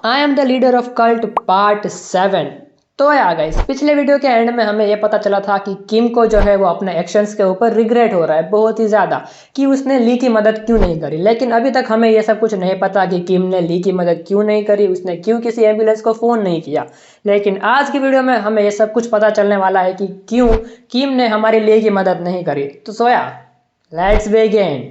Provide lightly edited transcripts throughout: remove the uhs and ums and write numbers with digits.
I am the leader of cult part 7। तो यार guys, पिछले वीडियो के एंड में हमें यह पता चला था कि किम को जो है वो अपने एक्शंस के ऊपर रिग्रेट हो रहा है बहुत ही ज़्यादा कि उसने ली की मदद क्यों नहीं करी। लेकिन अभी तक हमें यह सब कुछ नहीं पता कि किम ने ली की मदद क्यों नहीं करी, उसने क्यों किसी एम्बुलेंस को फ़ोन नहीं किया। लेकिन आज की वीडियो में हमें यह सब कुछ पता चलने वाला है कि क्यों किम ने हमारी ली की मदद नहीं करी। तो सोया, लेट्स बिगिन।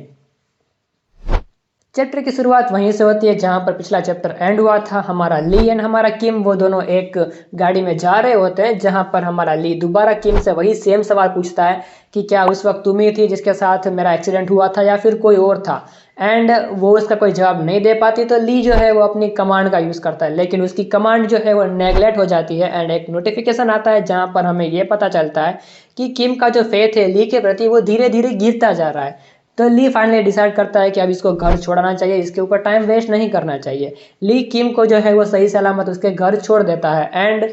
चैप्टर की शुरुआत वहीं से होती है जहां पर पिछला चैप्टर एंड हुआ था। हमारा ली एंड हमारा किम वो दोनों एक गाड़ी में जा रहे होते हैं, जहां पर हमारा ली दोबारा किम से वही सेम सवाल पूछता है कि क्या उस वक्त तुम ही थी जिसके साथ मेरा एक्सीडेंट हुआ था या फिर कोई और था। एंड वो उसका कोई जवाब नहीं दे पाती, तो ली जो है वो अपनी कमांड का यूज़ करता है, लेकिन उसकी कमांड जो है वो नेगलेक्ट हो जाती है। एंड एक नोटिफिकेशन आता है जहां पर हमें ये पता चलता है कि किम का जो फेथ है ली के प्रति वो धीरे धीरे गिरता जा रहा है। तो ली फाइनली डिसाइड करता है कि अब इसको घर छोड़ना चाहिए, इसके ऊपर टाइम वेस्ट नहीं करना चाहिए। ली किम को जो है वो सही सलामत उसके घर छोड़ देता है। एंड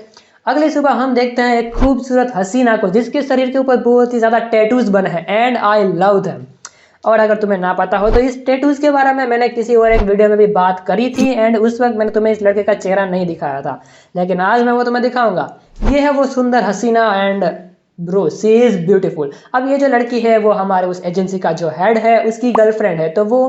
अगली सुबह हम देखते हैं एक खूबसूरत हसीना को जिसके शरीर के ऊपर बहुत ही ज़्यादा टैटूज बने हैं एंड आई लव देम। और अगर तुम्हें ना पता हो तो इस टैटूज के बारे में मैंने किसी और एक वीडियो में भी बात करी थी एंड उस वक्त मैंने तुम्हें इस लड़के का चेहरा नहीं दिखाया था, लेकिन आज मैं वो तुम्हें दिखाऊंगा। ये है वो सुंदर हसीना and bro she is beautiful. अब ये जो लड़की है वो हमारे उस एजेंसी का जो हेड है उसकी गर्लफ्रेंड है। तो वो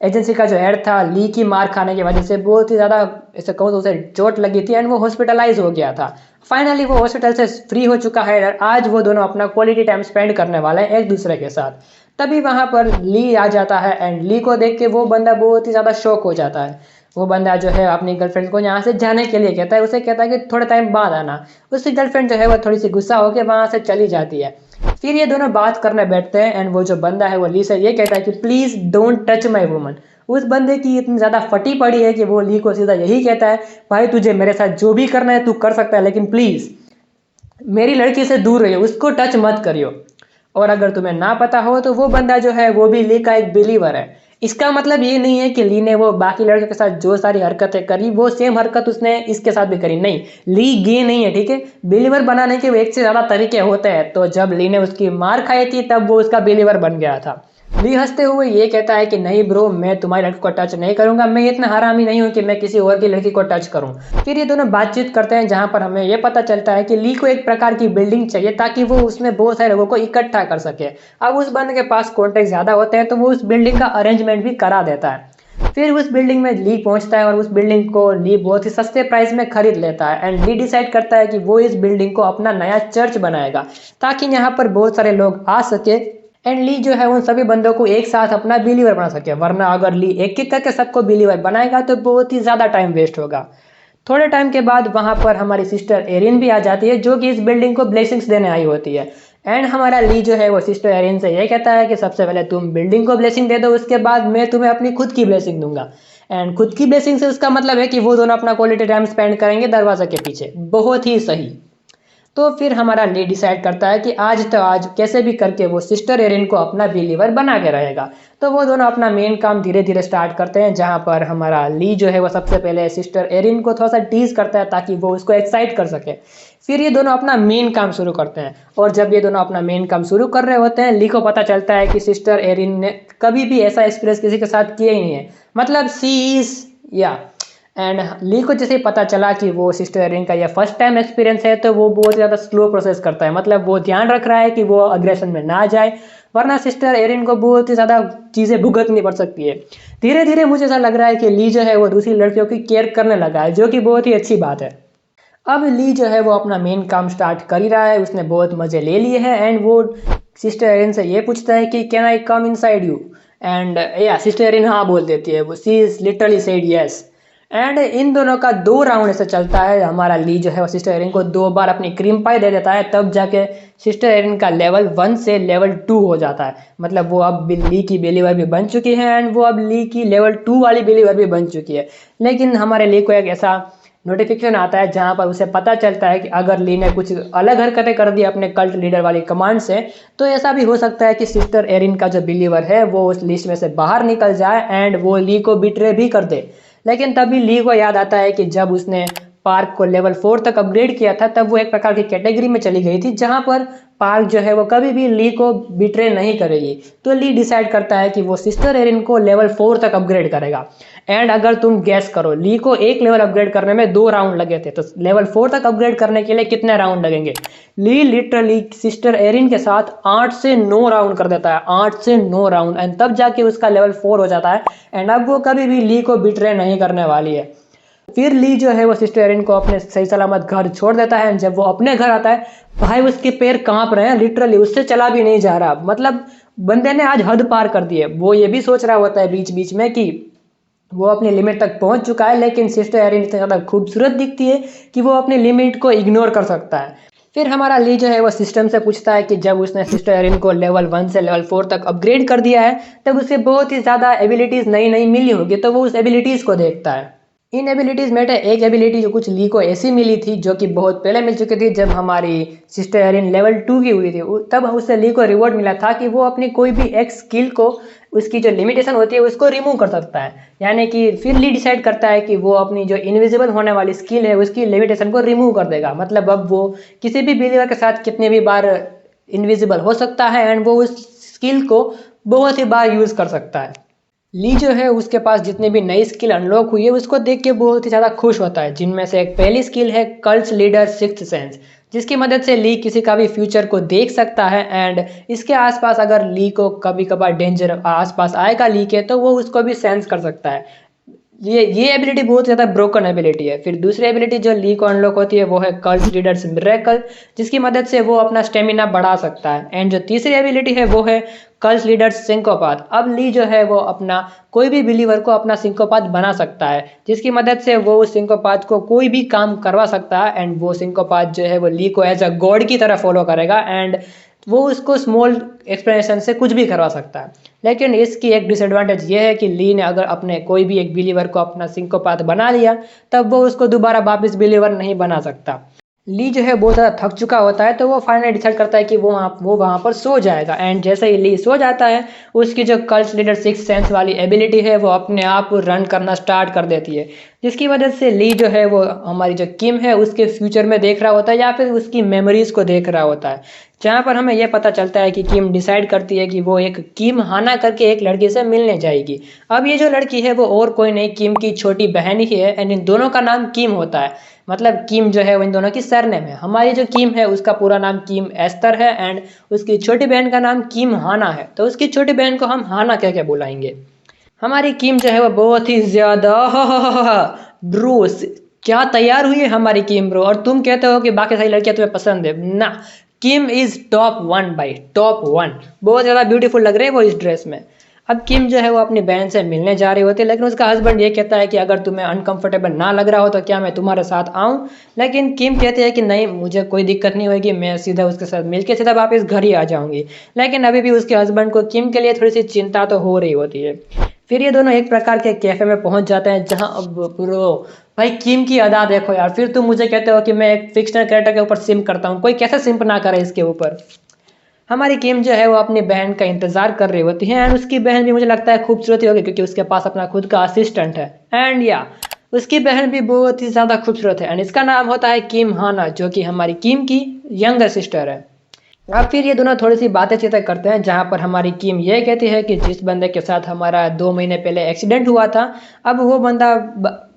एजेंसी का जो हेड था ली की मार खाने की वजह से बहुत ही ज़्यादा, ऐसे कहूँ तो उसे चोट लगी थी एंड वो हॉस्पिटलाइज हो गया था। फाइनली वो हॉस्पिटल से फ्री हो चुका है और आज वो दोनों अपना क्वालिटी टाइम स्पेंड करने वाले हैं एक दूसरे के साथ। तभी वहाँ पर ली आ जाता है एंड ली को देख के वो बंदा बहुत ही ज़्यादा शॉक हो जाता है। वो बंदा जो है अपनी गर्लफ्रेंड को यहाँ से जाने के लिए कहता है, उसे कहता है कि थोड़े टाइम बाद आना। उसकी गर्लफ्रेंड जो है वो थोड़ी सी गुस्सा होकर वहाँ से चली जाती है। फिर ये दोनों बात करने बैठते हैं एंड वो जो बंदा है वो ली से ये कहता है कि please don't touch my woman. उस बंदे की इतनी ज़्यादा फटी पड़ी है कि वो ली को सीधा यही कहता है, भाई तुझे मेरे साथ जो भी करना है तू कर सकता है, लेकिन प्लीज़ मेरी लड़की से दूर रहियो, उसको टच मत करियो। और अगर तुम्हें ना पता हो तो वो बंदा जो है वो भी ली का एक बिलीवर है। इसका मतलब ये नहीं है कि ली ने वो बाकी लड़कों के साथ जो सारी हरकतें करी वो सेम हरकत उसने इसके साथ भी करी, नहीं। ली गे नहीं है, ठीक है। बिलीवर बनाने के एक से ज़्यादा तरीके होते हैं। तो जब ली ने उसकी मार खाई थी तब वो उसका बिलीवर बन गया था। ली हंसते हुए ये कहता है कि नहीं ब्रो, मैं तुम्हारी लड़की को टच नहीं करूंगा, मैं इतना हरामी नहीं हूं कि मैं किसी और की लड़की को टच करूं। फिर ये दोनों बातचीत करते हैं जहां पर हमें ये पता चलता है कि ली को एक प्रकार की बिल्डिंग चाहिए ताकि वो उसमें बहुत सारे लोगों को इकट्ठा कर सके। अब उस बंदे के पास कॉन्टेक्ट ज़्यादा होते हैं तो वो उस बिल्डिंग का अरेंजमेंट भी करा देता है। फिर उस बिल्डिंग में ली पहुंचता है और उस बिल्डिंग को ली बहुत ही सस्ते प्राइस में खरीद लेता है एंड ली डिसाइड करता है कि वो इस बिल्डिंग को अपना नया चर्च बनाएगा ताकि यहाँ पर बहुत सारे लोग आ सके एंड ली जो है उन सभी बंदों को एक साथ अपना बिलीवर बना सके। वरना अगर ली एक एक करके सबको बिलीवर बनाएगा तो बहुत ही ज़्यादा टाइम वेस्ट होगा। थोड़े टाइम के बाद वहाँ पर हमारी सिस्टर एरिन भी आ जाती है जो कि इस बिल्डिंग को ब्लेसिंग्स देने आई होती है। एंड हमारा ली जो है वो सिस्टर एरिन से ये कहता है कि सबसे पहले तुम बिल्डिंग को ब्लेसिंग दे दो, उसके बाद मैं तुम्हें अपनी खुद की ब्लेसिंग दूंगा। एंड खुद की ब्लेसिंग से उसका मतलब है कि वो दोनों अपना क्वालिटी टाइम स्पेंड करेंगे दरवाजे के पीछे। बहुत ही सही। तो फिर हमारा ली डिसाइड करता है कि आज कैसे भी करके वो सिस्टर एरिन को अपना बिलीवर बना के रहेगा। तो वो दोनों अपना मेन काम धीरे धीरे स्टार्ट करते हैं जहाँ पर हमारा ली जो है वो सबसे पहले सिस्टर एरिन को थोड़ा सा टीज करता है ताकि वो उसको एक्साइट कर सके। फिर ये दोनों अपना मेन काम शुरू करते हैं और जब ये दोनों अपना मेन काम शुरू कर रहे होते हैं ली को पता चलता है कि सिस्टर एरिन ने कभी भी ऐसा एक्सपीरियंस किसी के साथ किया ही नहीं है, मतलब सी इज या। एंड ली को जैसे पता चला कि वो सिस्टर एरिन का ये फर्स्ट टाइम एक्सपीरियंस है तो वो बहुत ज़्यादा स्लो प्रोसेस करता है, मतलब वो ध्यान रख रहा है कि वो अग्रेशन में ना जाए, वरना सिस्टर एरिन को बहुत ही ज़्यादा चीज़ें भुगतनी पड़ सकती है। धीरे धीरे मुझे ऐसा लग रहा है कि ली जो है वो दूसरी लड़कियों की केयर करने लगा है, जो कि बहुत ही अच्छी बात है। अब ली जो है वो अपना मेन काम स्टार्ट कर ही रहा है, उसने बहुत मज़े ले लिए हैं एंड वो सिस्टर एरिन से ये पूछता है कि can I come inside you. And या सिस्टर एरिन हाँ बोल देती है, वो she is literally said yes. And इन दोनों का 2 राउंड ऐसे चलता है। हमारा ली जो है वो सिस्टर एरिन को 2 बार अपनी क्रीम पाई दे देता है, तब जाके सिस्टर एरिन का लेवल 1 से लेवल 2 हो जाता है। मतलब वो अब ली की बिलीवर भी बन चुकी है एंड वो अब ली की लेवल 2 वाली बिलीवर भी बन चुकी है। लेकिन हमारे ली को एक ऐसा नोटिफिकेशन आता है जहां पर उसे पता चलता है कि अगर ली ने कुछ अलग हरकतें कर दी अपने कल्ट लीडर वाली कमांड से तो ऐसा भी हो सकता है कि सिस्टर एरिन का जो बिलीवर है वो उस लिस्ट में से बाहर निकल जाए एंड वो ली को बिट्रे भी कर दे। लेकिन तभी ली को याद आता है कि जब उसने पार्क को लेवल 4 तक अपग्रेड किया था तब वो एक प्रकार की कैटेगरी में चली गई थी जहां पर पार्क जो है वो कभी भी ली को बिट्रे नहीं करेगी। तो ली डिसाइड करता है कि वो सिस्टर एरिन को लेवल 4 तक अपग्रेड करेगा। एंड अगर तुम गैस करो, ली को एक लेवल अपग्रेड करने में 2 राउंड लगे थे, तो लेवल 4 तक अपग्रेड करने के लिए कितने राउंड लगेंगे? ली लिटरली सिस्टर एरिन के साथ 8 से 9 राउंड कर देता है, 8 से 9 राउंड, एंड तब जाके उसका लेवल 4 हो जाता है। एंड अब वो कभी भी ली को बिट्रे नहीं करने वाली है। फिर ली जो है वो सिस्टर एरिन को अपने सही सलामत घर छोड़ देता है। जब वो अपने घर आता है, भाई उसके पैर कांप रहे हैं, लिटरली उससे चला भी नहीं जा रहा। मतलब बंदे ने आज हद पार कर दी है। वो ये भी सोच रहा होता है बीच बीच में कि वो अपनी लिमिट तक पहुंच चुका है, लेकिन सिस्टर एरिन इतनी ज़्यादा खूबसूरत दिखती है कि वो अपनी लिमिट को इग्नोर कर सकता है। फिर हमारा ली जो है वो सिस्टम से पूछता है कि जब उसने सिस्टर एरिन को लेवल 1 से लेवल 4 तक अपग्रेड कर दिया है, तब उसे बहुत ही ज़्यादा एबिलिटीज़ नई नई मिली होगी, तो वो उस एबिलिटीज़ को देखता है। इन एबिलिटीज़ में एक एबिलिटी जो कुछ ली को ऐसी मिली थी, जो कि बहुत पहले मिल चुकी थी, जब हमारी सिस्टर एरिन लेवल 2 की हुई थी। तब उससे ली को रिवॉर्ड मिला था कि वो अपनी कोई भी एक स्किल को, उसकी जो लिमिटेशन होती है उसको रिमूव कर सकता है। यानी कि फिर ली डिसाइड करता है कि वो अपनी जो इनविजिबल होने वाली स्किल है उसकी लिमिटेशन को रिमूव कर देगा। मतलब अब वो किसी भी बिलीवर के साथ कितने भी बार इनविजिबल हो सकता है, एंड वो उस स्किल को बहुत ही बार यूज़ कर सकता है। ली जो है उसके पास जितनी भी नई स्किल अनलॉक हुई है उसको देख के बहुत ही ज़्यादा खुश होता है, जिनमें से एक पहली स्किल है कल्ट लीडर सिक्स्थ सेंस, जिसकी मदद से ली किसी का भी फ्यूचर को देख सकता है। एंड इसके आसपास अगर ली को कभी कभार डेंजर आसपास आएगा ली के, तो वो उसको भी सेंस कर सकता है। ये एबिलिटी बहुत ज़्यादा ब्रोकन एबिलिटी है। फिर दूसरी एबिलिटी जो ली को अनलॉक होती है वो है कल्ट लीडर्स मिरेकल, जिसकी मदद से वो अपना स्टेमिना बढ़ा सकता है। एंड जो तीसरी एबिलिटी है वो है कल्ट लीडर्स सिंकोपाथ। अब ली जो है वो अपना कोई भी बिलीवर को अपना सिंकोपाथ बना सकता है, जिसकी मदद से वो उस सिंकोपाथ को कोई भी काम करवा सकता है। एंड वो सिंकोपाथ जो है वो ली को एज अ गॉड की तरह फॉलो करेगा, एंड वो उसको स्मॉल एक्सप्लेनेशन से कुछ भी करवा सकता है। लेकिन इसकी एक डिसएडवांटेज ये है कि ली ने अगर अपने कोई भी एक बिलीवर को अपना सिंकोपाथ बना लिया, तब वो उसको दोबारा वापस बिलीवर नहीं बना सकता। ली जो है बहुत ज़्यादा थक चुका होता है, तो वो फाइनली डिसाइड करता है कि वो वहाँ पर सो जाएगा। एंड जैसे ही ली सो जाता है, उसकी जो कल्ट लीडर सिक्स सेंस वाली एबिलिटी है वो अपने आप रन करना स्टार्ट कर देती है, जिसकी वजह से ली जो है वो हमारी जो किम है उसके फ्यूचर में देख रहा होता है, या फिर उसकी मेमोरीज को देख रहा होता है। जहाँ पर हमें यह पता चलता है कि किम डिसाइड करती है कि वो एक किम हाना करके एक लड़की से मिलने जाएगी। अब ये जो लड़की है वो और कोई नहीं, किम की छोटी बहन ही है। एंड इन दोनों का नाम किम होता है। मतलब किम जो है वो इन दोनों की सरनेम है। हमारी जो किम है उसका पूरा नाम किम एस्तर है, एंड उसकी छोटी बहन का नाम किम हाना है। तो उसकी छोटी बहन को हम हाना कह के बुलाएंगे। हमारी किम जो है वो बहुत ही ज्यादा ब्रो, क्या तैयार हुई है हमारी किम ब्रो। और तुम कहते हो कि बाकी सारी लड़कियां तुम्हें पसंद है ना, किम इज टॉप 1 भाई, टॉप 1। बहुत ज़्यादा ब्यूटीफुल लग रही है वो इस ड्रेस में। अब किम जो है वो अपनी बहन से मिलने जा रही होती है, लेकिन उसका हस्बैंड ये कहता है कि अगर तुम्हें अनकंफर्टेबल ना लग रहा हो तो क्या मैं तुम्हारे साथ आऊं। लेकिन किम कहती है कि नहीं, मुझे कोई दिक्कत नहीं होगी, मैं सीधा उसके साथ मिलके सीधा वापस घर ही आ जाऊंगी। लेकिन अभी भी उसके हस्बैंड को किम के लिए थोड़ी सी चिंता तो हो रही होती है। फिर ये दोनों एक प्रकार के कैफे में पहुंच जाते हैं, जहां अब ब्रो भाई किम की अदा देखो यार। फिर तुम मुझे कहते हो कि मैं एक फिक्शनल कैरेक्टर के ऊपर सिम्प करता हूँ, कोई कैसे सिम्प ना करे इसके ऊपर। हमारी किम जो है वो अपनी बहन का इंतजार कर रही होती है, एंड उसकी बहन भी मुझे लगता है खूबसूरत ही होगी, क्योंकि उसके पास अपना खुद का असिस्टेंट है। एंड या उसकी बहन भी बहुत ही ज़्यादा खूबसूरत है, एंड इसका नाम होता है किम हाना, जो कि हमारी किम की यंगर सिस्टर है। अब फिर ये दोनों थोड़ी सी बातें चीतें करते हैं, जहाँ पर हमारी किम ये कहती है कि जिस बंदे के साथ हमारा 2 महीने पहले एक्सीडेंट हुआ था, अब वो बंदा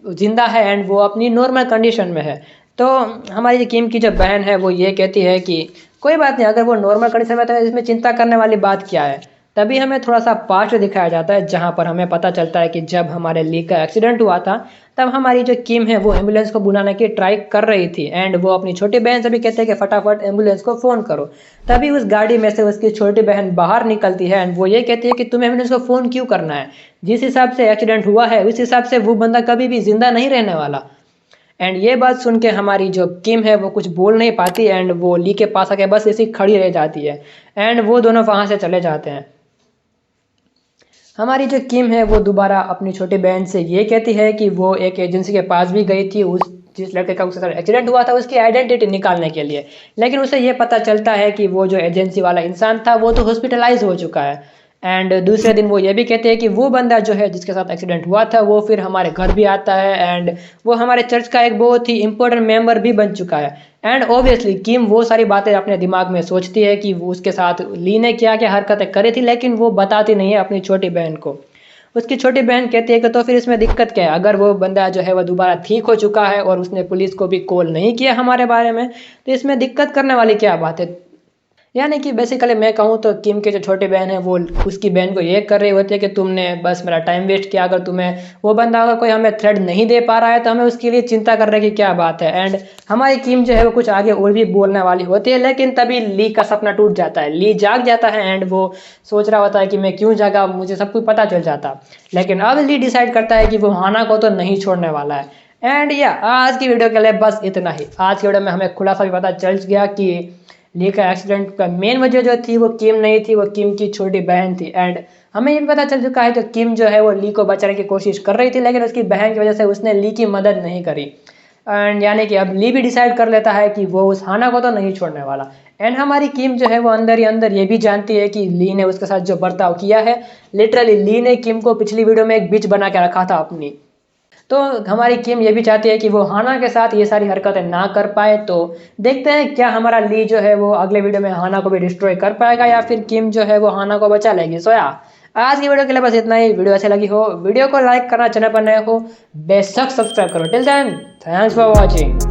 जिंदा है, एंड वो अपनी नॉर्मल कंडीशन में है। तो हमारी किम की जो बहन है वो ये कहती है कि कोई बात नहीं, अगर वो नॉर्मल कंडीशन में तो इसमें चिंता करने वाली बात क्या है। तभी हमें थोड़ा सा पास्ट दिखाया जाता है, जहाँ पर हमें पता चलता है कि जब हमारे ली का एक्सीडेंट हुआ था, तब हमारी जो किम है वो एम्बुलेंस को बुलाने की ट्राई कर रही थी। एंड वो अपनी छोटी बहन से भी कहते हैं कि फटाफट एम्बुलेंस को फ़ोन करो। तभी उस गाड़ी में से उसकी छोटी बहन बाहर निकलती है, एंड वो ये कहती है कि तुम्हें एम्बुलेंस को फ़ोन क्यों करना है, जिस हिसाब से एक्सीडेंट हुआ है उस हिसाब से वो बंदा कभी भी जिंदा नहीं रहने वाला। एंड ये बात सुन के हमारी जो किम है वो कुछ बोल नहीं पाती, एंड वो ली के पास आके बस ऐसी खड़ी रह जाती है, एंड वो दोनों वहाँ से चले जाते हैं। हमारी जो किम है वो दोबारा अपनी छोटी बहन से ये कहती है कि वो एक एजेंसी के पास भी गई थी उस जिस लड़के का उसके साथ एक्सीडेंट हुआ था उसकी आइडेंटिटी निकालने के लिए। लेकिन उसे ये पता चलता है कि वो जो एजेंसी वाला इंसान था वो तो हॉस्पिटलाइज हो चुका है। एंड दूसरे दिन वो ये भी कहते हैं कि वो बंदा जो है जिसके साथ एक्सीडेंट हुआ था वो फिर हमारे घर भी आता है एंड वो हमारे चर्च का एक बहुत ही इंपॉर्टेंट मेंबर भी बन चुका है। एंड ऑब्वियसली किम वो सारी बातें अपने दिमाग में सोचती है कि वो उसके साथ ली ने क्या क्या हरकतें करी थी, लेकिन वो बताती नहीं है अपनी छोटी बहन को। उसकी छोटी बहन कहती है कि तो फिर इसमें दिक्कत क्या है, अगर वो बंदा जो है वो दोबारा ठीक हो चुका है और उसने पुलिस को भी कॉल नहीं किया हमारे बारे में, तो इसमें दिक्कत करने वाली क्या बात है। यानी कि बेसिकली मैं कहूँ तो किम की जो छोटी बहन है वो उसकी बहन को ये कर रही होती है कि तुमने बस मेरा टाइम वेस्ट किया, अगर तुम्हें वो बंदा अगर कोई हमें थ्रेड नहीं दे पा रहा है तो हमें उसके लिए चिंता कर रहे की क्या बात है। एंड हमारी किम जो है वो कुछ आगे और भी बोलने वाली होती है, लेकिन तभी ली का सपना टूट जाता है। ली जाग जाता है एंड वो सोच रहा होता है कि मैं क्यों जागा, मुझे सब कुछ पता चल जाता। लेकिन अब ली डिसाइड करता है कि वो हाना को तो नहीं छोड़ने वाला है। एंड या आज की वीडियो के लिए बस इतना ही। आज की वीडियो में हमें खुलासा भी पता चल गया कि ली का एक्सीडेंट का मेन वजह जो थी वो किम नहीं थी, वो किम की छोटी बहन थी। एंड हमें ये भी पता चल चुका है कि किम जो है वो ली को बचाने की कोशिश कर रही थी, लेकिन उसकी बहन की वजह से उसने ली की मदद नहीं करी। एंड यानी कि अब ली भी डिसाइड कर लेता है कि वो उस हाना को तो नहीं छोड़ने वाला। एंड हमारी किम जो है वो अंदर ही अंदर ये भी जानती है कि ली ने उसके साथ जो बर्ताव किया है, लिटरली ली ने किम को पिछली वीडियो में एक बिच बना के रखा था अपनी। तो हमारी किम ये भी चाहती है कि वो हाना के साथ ये सारी हरकतें ना कर पाए। तो देखते हैं क्या हमारा ली जो है वो अगले वीडियो में हाना को भी डिस्ट्रॉय कर पाएगा या फिर किम जो है वो हाना को बचा लेगी। सो या आज की वीडियो के लिए बस इतना ही। वीडियो अच्छी लगी हो वीडियो को लाइक करना, चैनल पर नए हो बेशक सब्सक्राइब करो। Till then thanks for watching.